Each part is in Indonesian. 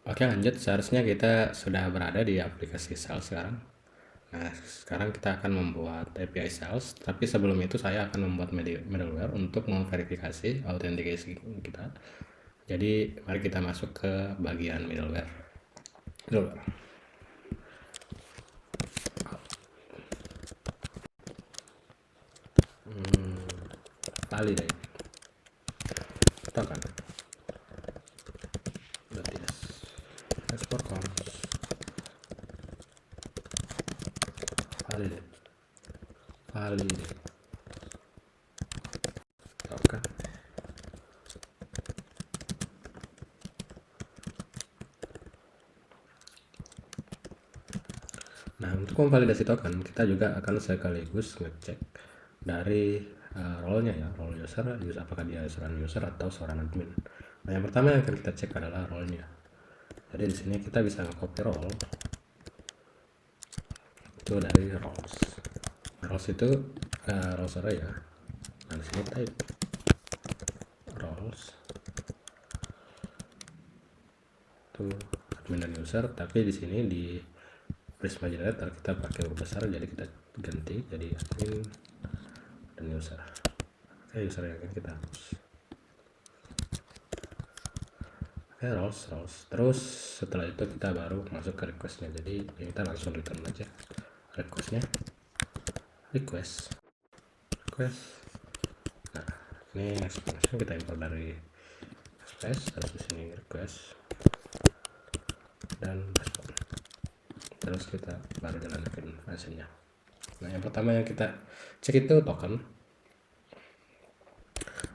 Oke, lanjut. Seharusnya kita sudah berada di aplikasi Sales sekarang. Nah, sekarang kita akan membuat API Sales, tapi sebelum itu saya akan membuat middleware untuk memverifikasi autentikasi kita. Jadi, mari kita masuk ke bagian middleware. Validate. Token. .ts. Export cons. Validate. Token. Nah, untuk memvalidasi token, kita juga akan sekaligus ngecek dari role-nya ya, role user, apakah dia seorang user atau seorang admin. Nah, yang pertama yang akan kita cek adalah role-nya. Jadi di sini kita bisa copy role itu dari roles. Roles itu roles array ya. Nah, di sini type roles itu admin dan user, tapi di sini di Prisma Generator kita pakai huruf besar, jadi kita ganti jadi admin dan user. Oke, user yang akan kita hapus. Oke, roles. Terus setelah itu kita baru masuk ke requestnya. Jadi kita langsung return aja requestnya. Request. Nah, ini expression kita import dari express, terus di sini request dan respon. Terus kita baru jalankan hasilnya. Nah, yang pertama yang kita cek itu token.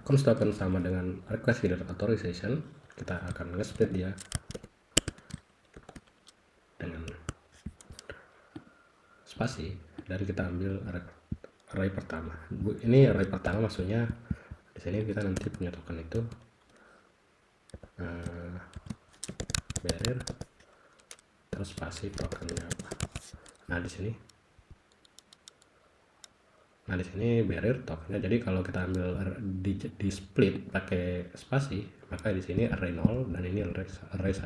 Const token sama dengan request header authorization. Kita akan nge-split dia dengan spasi dan kita ambil array pertama. Ini array pertama maksudnya di sini kita nanti punya token itu barrier terus spasi tokennya apa. Nah, di sini barrier tokennya. Jadi kalau kita ambil di split pakai spasi, maka di sini array 0 dan ini array 1.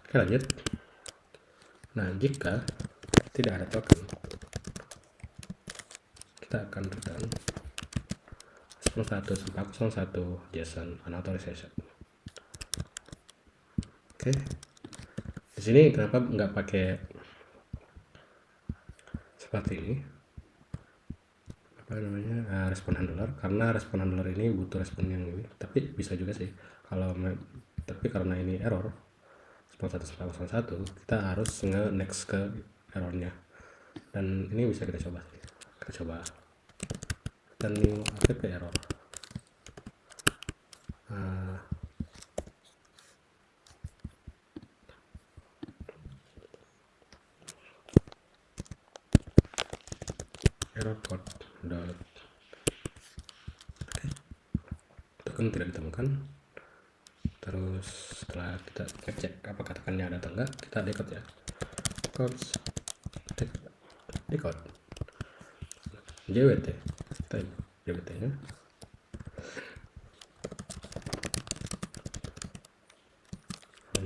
Oke, lanjut. Nah, jika tidak ada token, kita akan return respon 1 JSON unauthorization. Oke. Di sini kenapa nggak pakai seperti ini? Apa namanya? Respon handler, karena respon handler ini butuh respon yang ini. Tapi bisa juga sih kalau tapi karena ini error respon 1 kita harus next ke errornya, dan ini bisa kita coba dan new app error. Error code dot token tidak ditemukan. Terus setelah kita ngecek apakah tokennya ada atau enggak, kita decode ya, decode JWT, kita JWT nya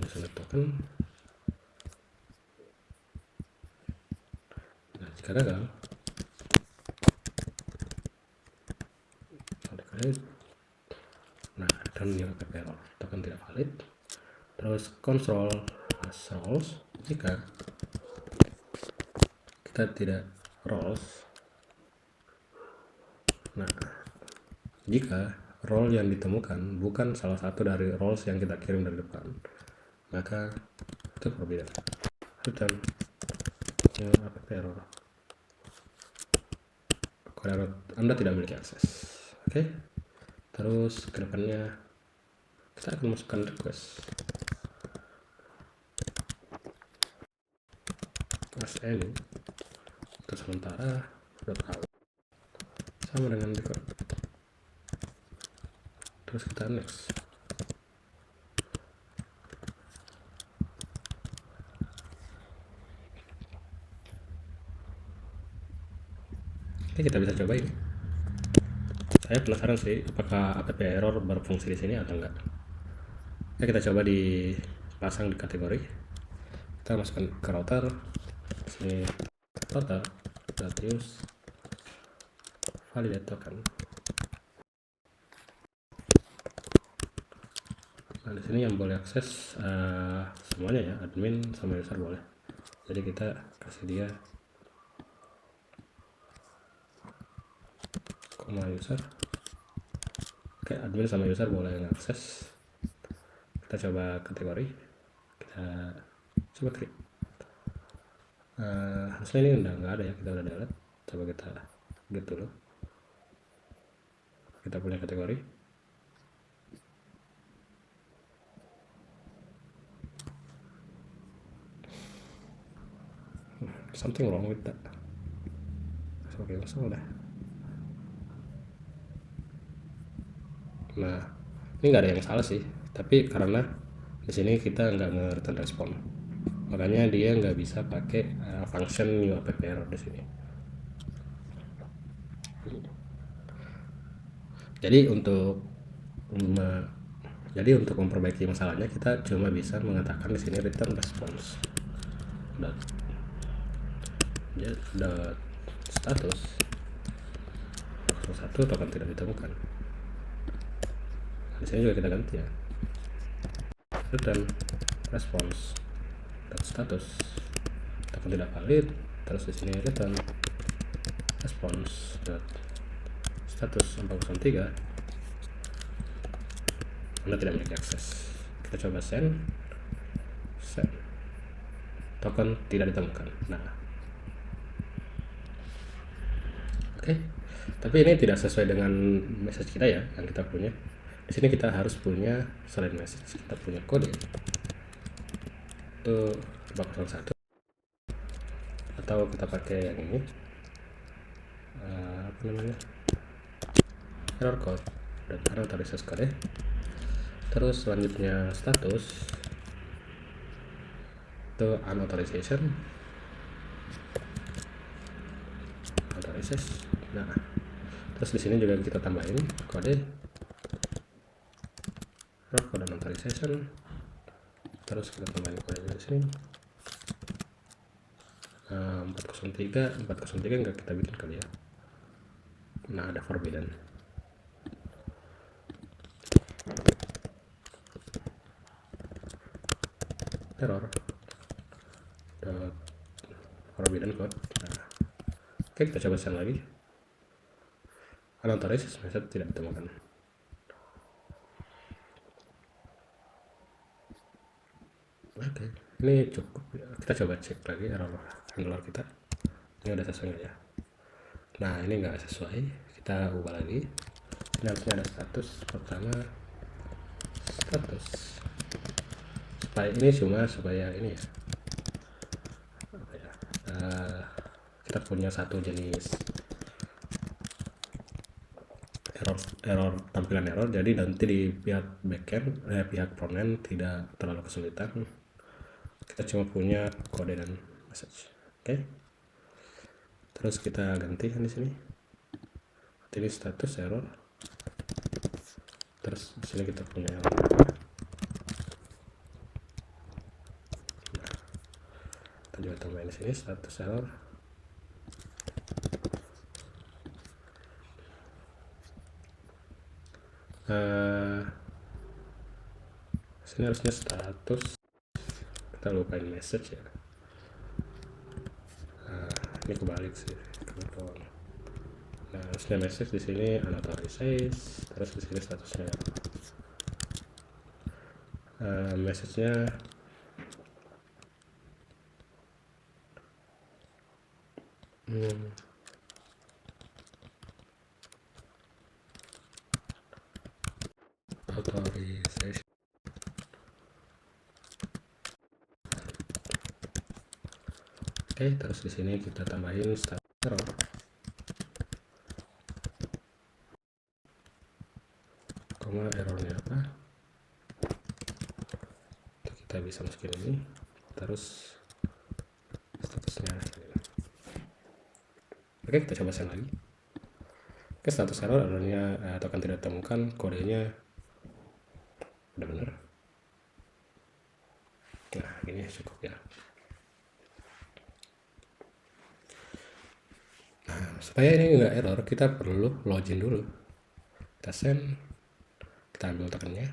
select token. Nah, jika gagal, nah dan new error, token tidak valid. Terus control as roles, jika kita tidak roles. Nah, jika role yang ditemukan bukan salah satu dari roles yang kita kirim dari depan, maka itu berbeda. Return app error. Kode Anda tidak memiliki akses. Oke. Terus kedepannya kita akan masukkan request as any untuk sementara .out sama dengan decode. Terus kita next. Oke, kita bisa coba ini. Saya penasaran sih apakah app error berfungsi di sini atau enggak. Oke, kita coba dipasang di kategori. Kita masukkan ke router sini, router use validate token. Nah, di sini yang boleh akses semuanya ya, admin sama user boleh. Jadi kita kasih dia koma user. Oke, admin sama user boleh mengakses. Kita coba kategori, kita coba klik. Hasilnya ini udah nggak ada ya, kita udah delete. Coba kita get dulu. Kita punya kategori. Something wrong with that. Oke, langsung udah. Nah, ini nggak ada yang salah sih, tapi karena di sini kita nggak nge-return respon, makanya dia nggak bisa pakai function new app error di sini. Jadi untuk memperbaiki masalahnya, kita cuma bisa mengatakan di sini return response dot status 01 token tidak ditemukan. Di sini juga kita ganti ya, return response dot status token tidak valid. Terus di sini return response dot status 403 Anda tidak memiliki akses. Kita coba send token tidak ditemukan. Nah, oke. Tapi ini tidak sesuai dengan message kita ya, yang kita punya. Di sini kita harus punya selain message, kita punya kode itu 401, atau kita pakai yang ini, apa namanya, error code dan unauthorized code. Terus selanjutnya status itu unauthorization. Nah, terus di sini juga kita tambahin kode error code unauthorization. Terus kita tambahin kode di sini 403 enggak kita bikin kali ya. Nah, ada forbidden. Error forbidden code. Nah, oke, kita coba send lagi. Unauthorized message tidak ditemukan. Oke, ini cukup. Kita coba cek lagi error handler kita. Ini udah sesuai nggak ya? Nah, ini nggak sesuai. Kita ubah lagi. Ini harusnya ada status pertama, status. Supaya ini ya. Apa ya? Kita punya satu jenis error tampilan error, jadi nanti di pihak backend pihak frontend tidak terlalu kesulitan. Kita cuma punya kode dan message. Oke. Terus kita ganti di sini. Ini status error. Terus di sini kita punya error. Nah, kita juga tambahin di sini status error. Sini harusnya status, kita lupain message ya. Ini kebalik sih kebetulan. Nah, harusnya message di sini unauthorized, terus di sini statusnya message-nya authorization. Oke, terus di sini kita tambahin status error. Koma errornya apa? Kita bisa masukin ini. Terus statusnya ini. Oke, kita coba send lagi. Oke, status error errornya token tidak ditemukan, kodenya udah benar. ini cukup ya. Nah, supaya ini nggak error, kita perlu login dulu. Kita send, kita ambil tokennya.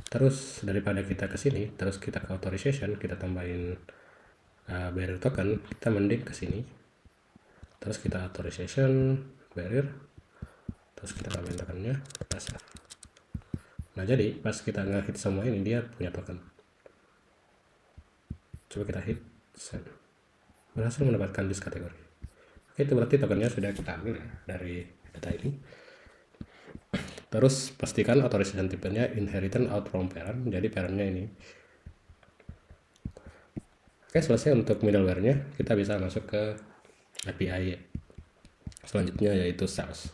Terus daripada kita ke sini, terus kita ke authorization, kita tambahin barrier token, kita mending ke sini. Terus kita authorization barrier, terus kita tambahin tokennya, kita save. Nah, jadi pas kita nge-hit semua ini, dia punya token. Coba kita hit send. Berhasil mendapatkan list kategori. Oke, itu berarti tokennya sudah kita ambil ya dari data ini. Terus pastikan authorization tipenya inheritance out from parent, jadi parentnya ini. Oke, selesai untuk middleware-nya. Kita bisa masuk ke API selanjutnya, yaitu sales.